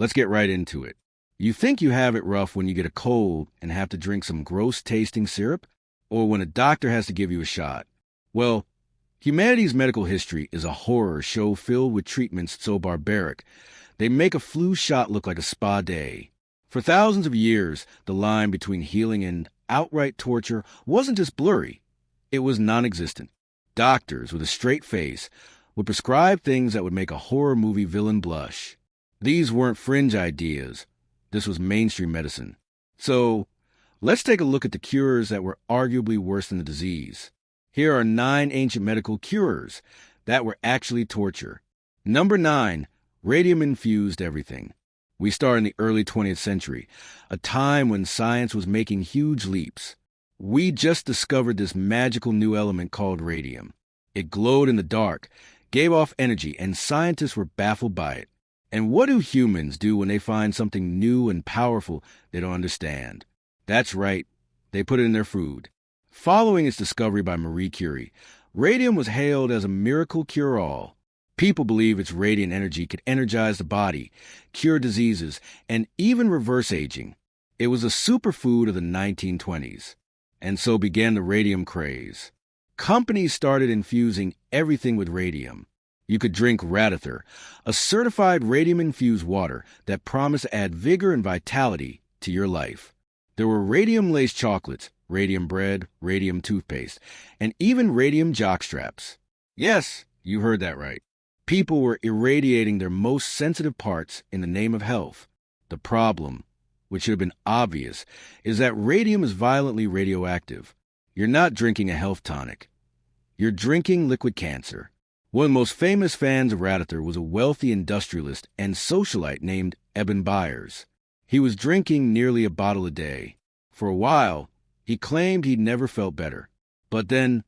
Let's get right into it. You think you have it rough when you get a cold and have to drink some gross-tasting syrup, or when a doctor has to give you a shot. Well, humanity's medical history is a horror show filled with treatments so barbaric, they make a flu shot look like a spa day. For thousands of years, the line between healing and outright torture wasn't just blurry, it was non-existent. Doctors with a straight face would prescribe things that would make a horror movie villain blush. These weren't fringe ideas. This was mainstream medicine. So, let's take a look at the cures that were arguably worse than the disease. Here are 9 ancient medical cures that were actually torture. Number 9, radium-infused everything. We start in the early 20th century, a time when science was making huge leaps. We just discovered this magical new element called radium. It glowed in the dark, gave off energy, and scientists were baffled by it. And what do humans do when they find something new and powerful they don't understand? That's right, they put it in their food. Following its discovery by Marie Curie, radium was hailed as a miracle cure-all. People believe its radiant energy could energize the body, cure diseases, and even reverse aging. It was a superfood of the 1920s. And so began the radium craze. Companies started infusing everything with radium. You could drink Radioactive, a certified radium-infused water that promised to add vigor and vitality to your life. There were radium-laced chocolates, radium bread, radium toothpaste, and even radium jockstraps. Yes, you heard that right. People were irradiating their most sensitive parts in the name of health. The problem, which should have been obvious, is that radium is violently radioactive. You're not drinking a health tonic. You're drinking liquid cancer. One of the most famous fans of Radioactive was a wealthy industrialist and socialite named Eben Byers. He was drinking nearly a bottle a day. For a while, he claimed he'd never felt better. But then,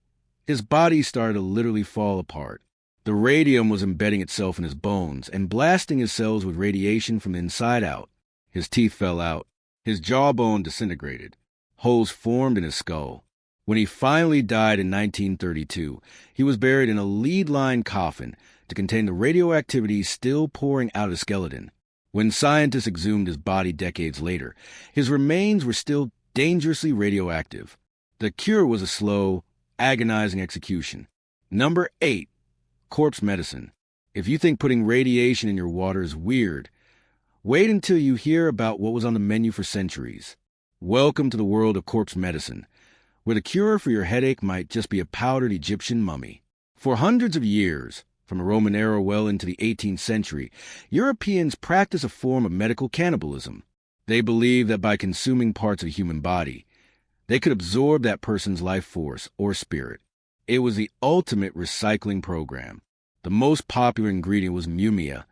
his body started to literally fall apart. The radium was embedding itself in his bones and blasting his cells with radiation from the inside out. His teeth fell out. His jawbone disintegrated. Holes formed in his skull. When he finally died in 1932, he was buried in a lead-lined coffin to contain the radioactivity still pouring out of his skeleton. When scientists exhumed his body decades later, his remains were still dangerously radioactive. The cure was a slow, agonizing execution. Number 8, corpse medicine. If you think putting radiation in your water is weird, wait until you hear about what was on the menu for centuries. Welcome to the world of corpse medicine, where the cure for your headache might just be a powdered Egyptian mummy. For hundreds of years, from the Roman era well into the 18th century, Europeans practiced a form of medical cannibalism. They believed that by consuming parts of the human body, they could absorb that person's life force or spirit. It was the ultimate recycling program. The most popular ingredient was mumia,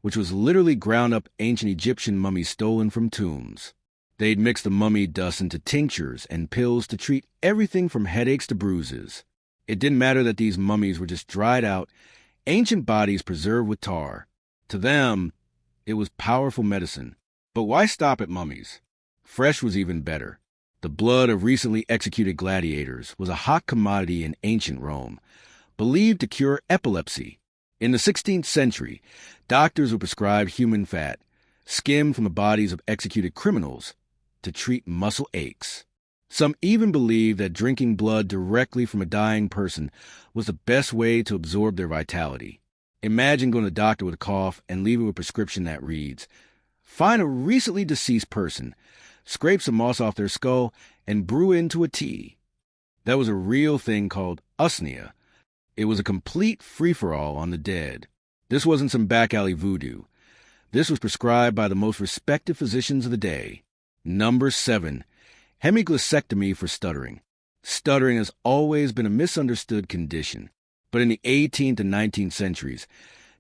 which was literally ground up ancient Egyptian mummies stolen from tombs. They'd mix the mummy dust into tinctures and pills to treat everything from headaches to bruises. It didn't matter that these mummies were just dried out, ancient bodies preserved with tar. To them, it was powerful medicine. But why stop at mummies? Fresh was even better. The blood of recently executed gladiators was a hot commodity in ancient Rome, believed to cure epilepsy. In the 16th century, doctors would prescribe human fat, skimmed from the bodies of executed criminals, to treat muscle aches. Some even believed that drinking blood directly from a dying person was the best way to absorb their vitality. Imagine going to the doctor with a cough and leaving a prescription that reads, "Find a recently deceased person, scrape some moss off their skull, and brew into a tea." That was a real thing called usnea. It was a complete free-for-all on the dead. This wasn't some back-alley voodoo. This was prescribed by the most respected physicians of the day. Number 7, hemiglycectomy for stuttering. Stuttering has always been a misunderstood condition, but in the 18th and 19th centuries,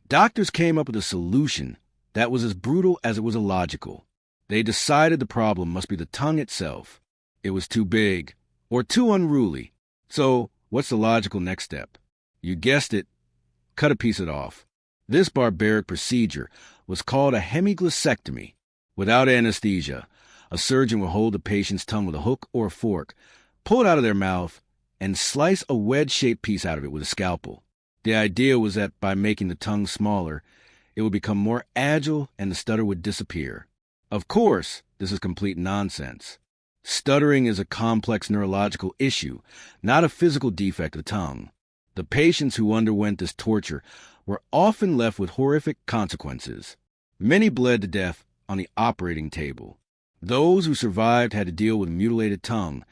doctors came up with a solution that was as brutal as it was illogical. They decided the problem must be the tongue itself. It was too big or too unruly. So, what's the logical next step? You guessed it, cut a piece of it off. This barbaric procedure was called a hemiglycectomy. Without anesthesia, a surgeon would hold the patient's tongue with a hook or a fork, pull it out of their mouth, and slice a wedge-shaped piece out of it with a scalpel. The idea was that by making the tongue smaller, it would become more agile and the stutter would disappear. Of course, this is complete nonsense. Stuttering is a complex neurological issue, not a physical defect of the tongue. The patients who underwent this torture were often left with horrific consequences. Many bled to death on the operating table. Those who survived had to deal with a mutilated tongue,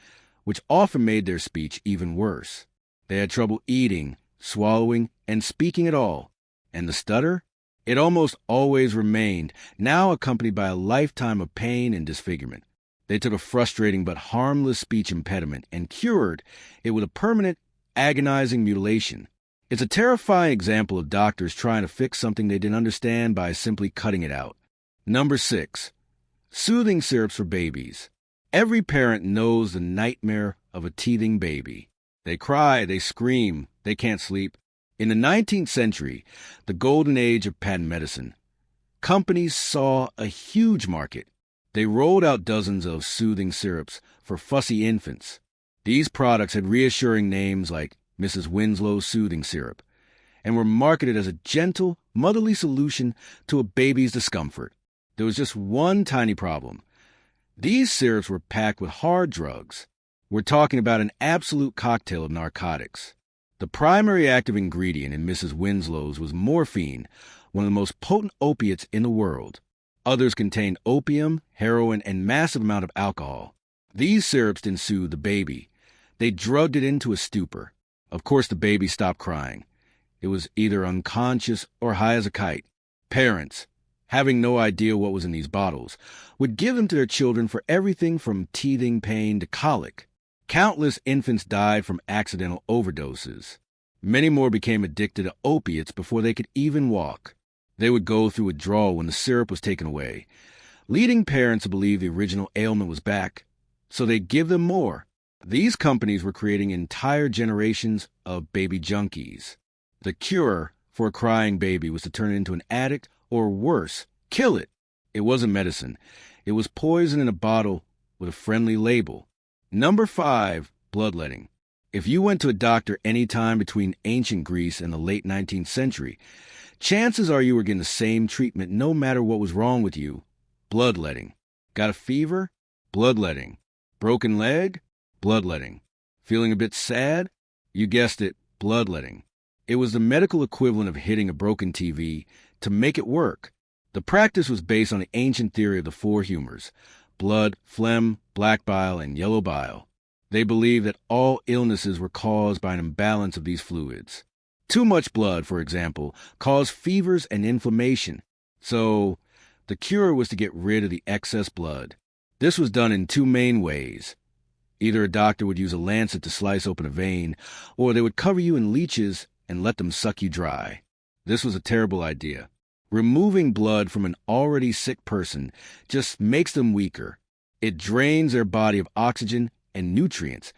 which often made their speech even worse. They had trouble eating, swallowing, and speaking at all. And the stutter? It almost always remained, now accompanied by a lifetime of pain and disfigurement. They took a frustrating but harmless speech impediment and cured it with a permanent, agonizing mutilation. It's a terrifying example of doctors trying to fix something they didn't understand by simply cutting it out. Number 6. Soothing syrups for babies. Every parent knows the nightmare of a teething baby. They cry, they scream, they can't sleep. In the 19th century, the golden age of patent medicine, companies saw a huge market. They rolled out dozens of soothing syrups for fussy infants. These products had reassuring names like Mrs. Winslow's Soothing Syrup and were marketed as a gentle, motherly solution to a baby's discomfort. There was just one tiny problem. These syrups were packed with hard drugs. We're talking about an absolute cocktail of narcotics. The primary active ingredient in Mrs. Winslow's was morphine, one of the most potent opiates in the world. Others contained opium, heroin, and massive amount of alcohol. These syrups didn't soothe the baby. They drugged it into a stupor. Of course, the baby stopped crying. It was either unconscious or high as a kite. Parents, having no idea what was in these bottles, would give them to their children for everything from teething pain to colic. Countless infants died from accidental overdoses. Many more became addicted to opiates before they could even walk. They would go through withdrawal when the syrup was taken away, leading parents to believe the original ailment was back, so they'd give them more. These companies were creating entire generations of baby junkies. The cure for a crying baby was to turn it into an addict, or worse, kill it. It wasn't medicine. It was poison in a bottle with a friendly label. Number 5, bloodletting. If you went to a doctor any time between ancient Greece and the late 19th century, chances are you were getting the same treatment no matter what was wrong with you. Bloodletting. Got a fever? Bloodletting. Broken leg? Bloodletting. Feeling a bit sad? You guessed it, bloodletting. It was the medical equivalent of hitting a broken TV to make it work. The practice was based on the ancient theory of the 4 humors: blood, phlegm, black bile, and yellow bile. They believed that all illnesses were caused by an imbalance of these fluids. Too much blood, for example, caused fevers and inflammation. So, the cure was to get rid of the excess blood. This was done in 2 main ways. Either a doctor would use a lancet to slice open a vein, or they would cover you in leeches and let them suck you dry. This was a terrible idea. Removing blood from an already sick person just makes them weaker. It drains their body of oxygen and nutrients,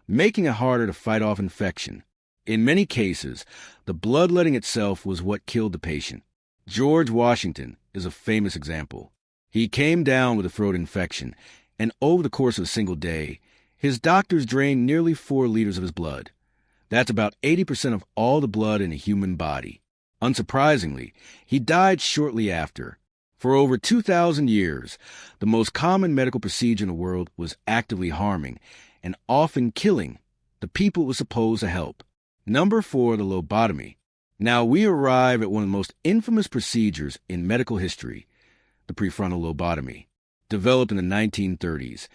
making it harder to fight off infection. In many cases, the bloodletting itself was what killed the patient. George Washington is a famous example. He came down with a throat infection, and over the course of a single day, his doctors drained nearly 4 liters of his blood. That's about 80% of all the blood in a human body. Unsurprisingly, he died shortly after. For over 2,000 years, the most common medical procedure in the world was actively harming and often killing the people it was supposed to help. Number 4, the lobotomy. Now we arrive at one of the most infamous procedures in medical history, the prefrontal lobotomy. Developed in the 1930s,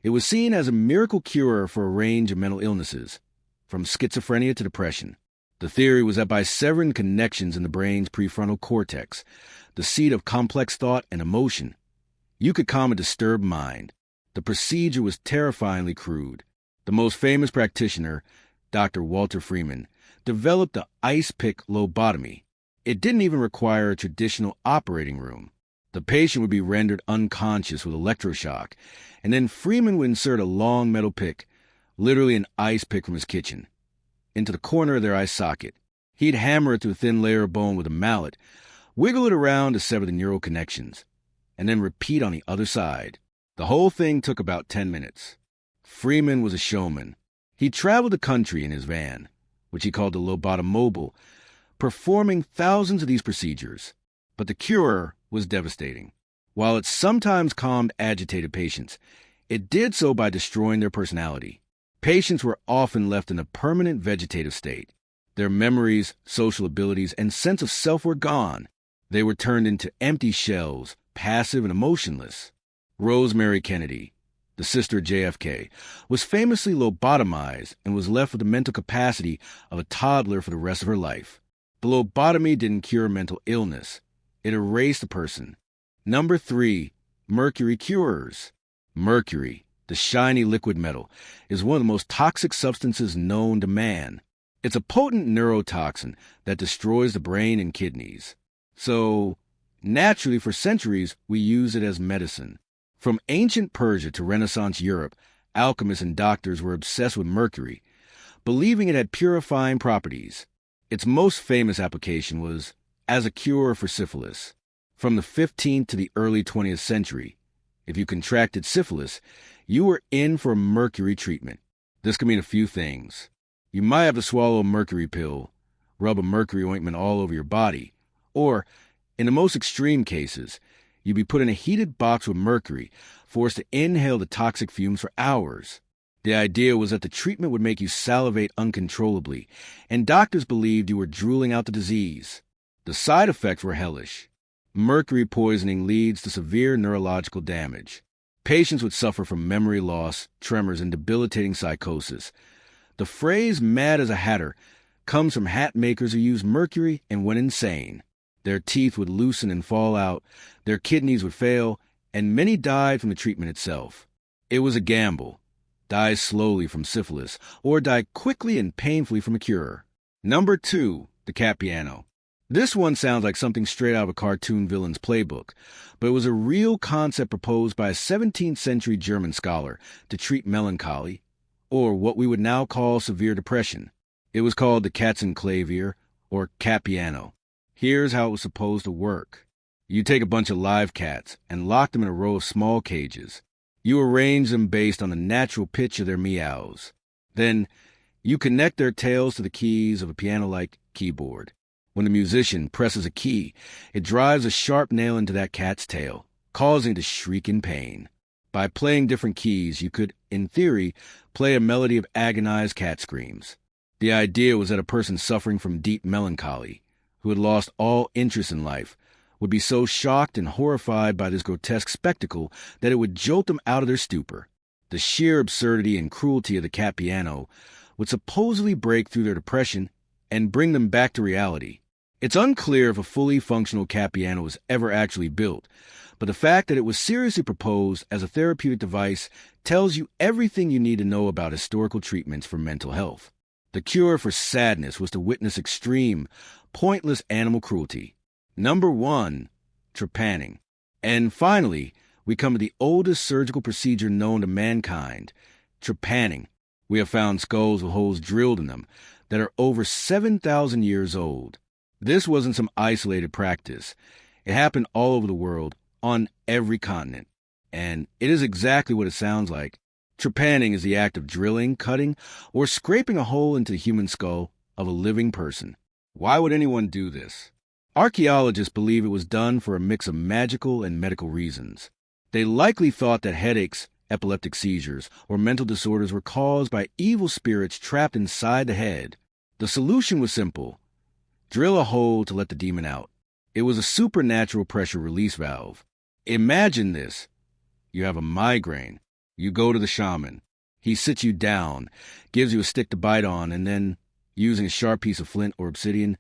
it was seen as a miracle cure for a range of mental illnesses, from schizophrenia to depression. The theory was that by severing connections in the brain's prefrontal cortex, the seat of complex thought and emotion, you could calm a disturbed mind. The procedure was terrifyingly crude. The most famous practitioner, Dr. Walter Freeman, developed the ice pick lobotomy. It didn't even require a traditional operating room. The patient would be rendered unconscious with electroshock, and then Freeman would insert a long metal pick, literally an ice pick from his kitchen, into the corner of their eye socket. He'd hammer it through a thin layer of bone with a mallet, wiggle it around to sever the neural connections, and then repeat on the other side. The whole thing took about 10 minutes. Freeman was a showman. He traveled the country in his van, which he called the Lobotomobile, performing thousands of these procedures. But the cure was devastating. While it sometimes calmed agitated patients, it did so by destroying their personality. Patients were often left in a permanent vegetative state. Their memories, social abilities, and sense of self were gone. They were turned into empty shells, passive and emotionless. Rosemary Kennedy, the sister of JFK, was famously lobotomized and was left with the mental capacity of a toddler for the rest of her life. The lobotomy didn't cure mental illness. It erased the person. Number 3, mercury cures. Mercury, the shiny liquid metal, is one of the most toxic substances known to man. It's a potent neurotoxin that destroys the brain and kidneys. So, naturally, for centuries, we use it as medicine. From ancient Persia to Renaissance Europe, alchemists and doctors were obsessed with mercury, believing it had purifying properties. Its most famous application was as a cure for syphilis. From the 15th to the early 20th century, if you contracted syphilis, you were in for a mercury treatment. This could mean a few things. You might have to swallow a mercury pill, rub a mercury ointment all over your body, or, in the most extreme cases, you'd be put in a heated box with mercury, forced to inhale the toxic fumes for hours. The idea was that the treatment would make you salivate uncontrollably, and doctors believed you were drooling out the disease. The side effects were hellish. Mercury poisoning leads to severe neurological damage. Patients would suffer from memory loss, tremors, and debilitating psychosis. The phrase mad as a hatter comes from hat makers who used mercury and went insane. Their teeth would loosen and fall out, their kidneys would fail, and many died from the treatment itself. It was a gamble. Die slowly from syphilis, or die quickly and painfully from a cure. Number 2, the cat piano. This one sounds like something straight out of a cartoon villain's playbook, but it was a real concept proposed by a 17th century German scholar to treat melancholy, or what we would now call severe depression. It was called the Katzenclavier, or cat piano. Here's how it was supposed to work. You take a bunch of live cats and lock them in a row of small cages. You arrange them based on the natural pitch of their meows. Then, you connect their tails to the keys of a piano-like keyboard. When the musician presses a key, it drives a sharp nail into that cat's tail, causing it to shriek in pain. By playing different keys, you could, in theory, play a melody of agonized cat screams. The idea was that a person suffering from deep melancholy, who had lost all interest in life, would be so shocked and horrified by this grotesque spectacle that it would jolt them out of their stupor. The sheer absurdity and cruelty of the cat piano would supposedly break through their depression and bring them back to reality. It's unclear if a fully functional cat piano was ever actually built, but the fact that it was seriously proposed as a therapeutic device tells you everything you need to know about historical treatments for mental health. The cure for sadness was to witness extreme, pointless animal cruelty. Number 1, trepanning. And finally, we come to the oldest surgical procedure known to mankind, trepanning. We have found skulls with holes drilled in them that are over 7,000 years old. This wasn't some isolated practice. It happened all over the world, on every continent. And it is exactly what it sounds like. Trepanning is the act of drilling, cutting, or scraping a hole into the human skull of a living person. Why would anyone do this? Archaeologists believe it was done for a mix of magical and medical reasons. They likely thought that headaches, epileptic seizures, or mental disorders were caused by evil spirits trapped inside the head. The solution was simple. Drill a hole to let the demon out. It was a supernatural pressure release valve. Imagine this. You have a migraine. You go to the shaman. He sits you down, gives you a stick to bite on, and then, using a sharp piece of flint or obsidian,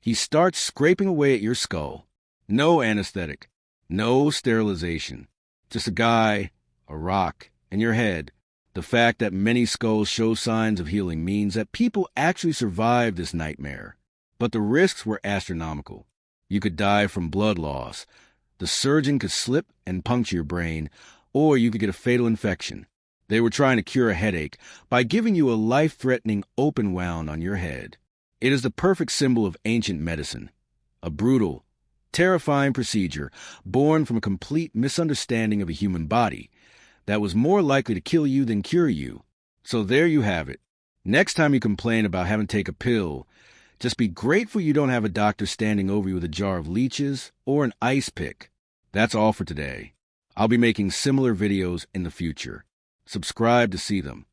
he starts scraping away at your skull. No anesthetic. No sterilization. Just a guy, a rock, and your head. The fact that many skulls show signs of healing means that people actually survive this nightmare. But the risks were astronomical. You could die from blood loss. The surgeon could slip and puncture your brain, or you could get a fatal infection. They were trying to cure a headache by giving you a life-threatening open wound on your head. It is the perfect symbol of ancient medicine. A brutal, terrifying procedure born from a complete misunderstanding of a human body that was more likely to kill you than cure you. So there you have it. Next time you complain about having to take a pill, Just be grateful you don't have a doctor standing over you with a jar of leeches or an ice pick. That's all for today. I'll be making similar videos in the future. Subscribe to see them.